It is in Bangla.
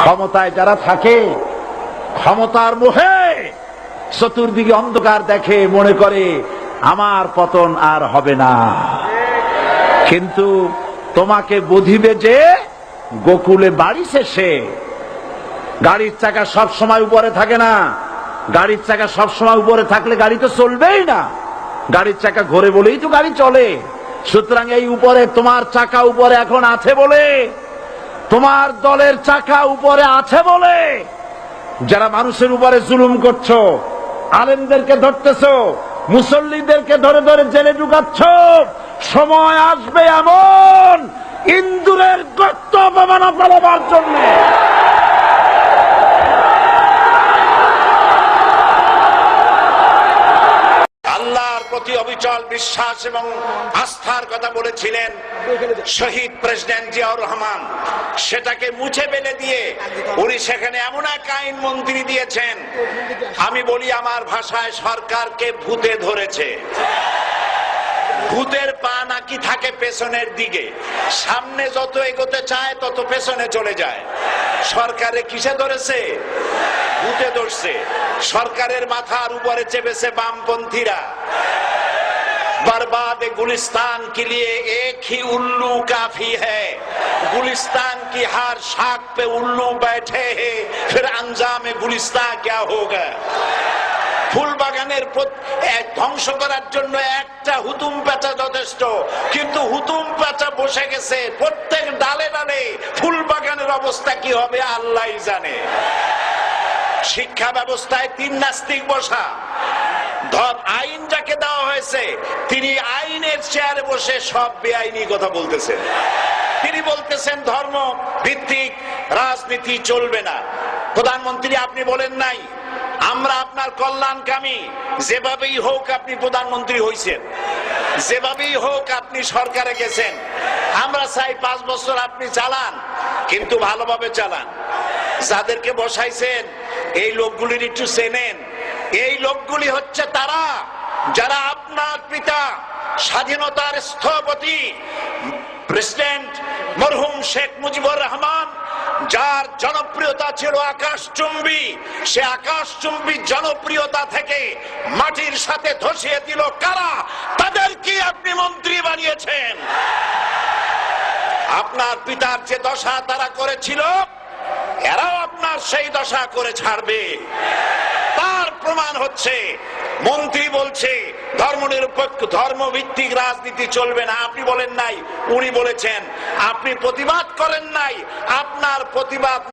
ক্ষমতায় যারা থাকে, ক্ষমতার মোহে চতুর্দিকে অন্ধকার দেখে, মনে করে আমার পতন আর হবে না। কিন্তু তোমাকে বুঝিবে যে গোকুলে বাড়ি শেষে। গাড়ির চাকা সব সময় উপরে থাকে না। গাড়ির চাকা সব সময় উপরে থাকলে গাড়ি তো চলবেই না। গাড়ির চাকা ঘোরে বলেই তো গাড়ি চলে। সুতরাং এই উপরে তোমার চাকা উপরে এখন আছে বলে, তোমার দলের চাকা উপরে আছে বলে যারা মানুষের উপরে জুলুম করছো, আলেমদেরকে ধরতেছো, মুসল্লিদেরকে ধরে ধরে জেলে ঢুকাচ্ছ, সময় আসবে এমন ইন্দুরের গর্ত অপমানা পালাবার জন্য। আল্লাহর প্রতি অবিচল বিশ্বাস এবং আস্থার কথা বলেছিলেন শহীদ প্রেসিডেন্ট জিয়াউর রহমান। সেটাকে মুছে ফেলে দিয়ে উনি সেখানে এমন এক আইন মন্ত্রী দিয়েছেন, আমি বলি আমার ভাষায়, সরকারকে ভূতে ধরেছে। ভূতের পা নাকি থাকে পেছনের দিকে, সামনে যত এগোতে চায় তত পেছনে চলে যায়। সরকারে কিসে ধরেছে? ভূতে ধরছে। সরকারের মাথার উপরে চেপেছে বামপন্থীরা। बर्बाद गुलिस्तान के लिए एक ही उल्लू काफी है। गुलिस्तान की हर शाख पे उल्लू बैठे हैं, फिर अंजाम गुलिस्तान क्या होगा? ফুল বাগানের ধ্বংস করার জন্য একটা হুতুম পেঁচা যথেষ্ট, কিন্তু হুতুম পেঁচা বসে গেছে প্রত্যেক ডালে ডালে। ফুল বাগানের অবস্থা কি হবে আল্লাহই জানে। শিক্ষা ব্যবস্থায় তিন নাস্তিক বসা। আইন যাকে দেওয়া হয়েছে তিনি আইনের চেয়ারে বসে সব বেআইনি কথা বলতেছেন। তিনি বলতেছেন ধর্ম ভিত্তিক রাজনীতি চলবে না। প্রধানমন্ত্রী আপনি বলেন নাই আমরা আপনার কল্যাণকামী, যেভাবেই হোক আপনি প্রধানমন্ত্রী হয়েছেন, যেভাবেই হোক আপনি সরকারে গেছেন, আমরা চাই 5 বছর আপনি চালান, কিন্তু ভালোভাবে চালান। যাদেরকে বসাইছেন এই লোকগুলির একটু চেনেন। এই লোকগুলি হচ্ছে তারা যারা আপনার পিতা স্বাধীনতার স্থপতি প্রেসিডেন্ট মরহুম শেখ মুজিবুর রহমান, যার জনপ্রিয়তা ছিল আকাশচুম্বী, সে আকাশচুম্বী জনপ্রিয়তা থেকে মাটির সাথে ধসিয়ে দিল কারা? তাদেরকে আপনি মন্ত্রী বানিয়েছেন। আপনার পিতার যে দশা তারা করেছিল, এরাও আপনার সেই দশা করে ছাড়বে। তার প্রমাণ হচ্ছে মন্ত্রী বলছে ধর্মনিরপেক্ষ ধর্মভিত্তিক রাজনীতি চলবে না। আপনি বলেন নাই, উনি বলেছেন। আপনি প্রতিবাদ করেন নাই, আপনার প্রতিবাদ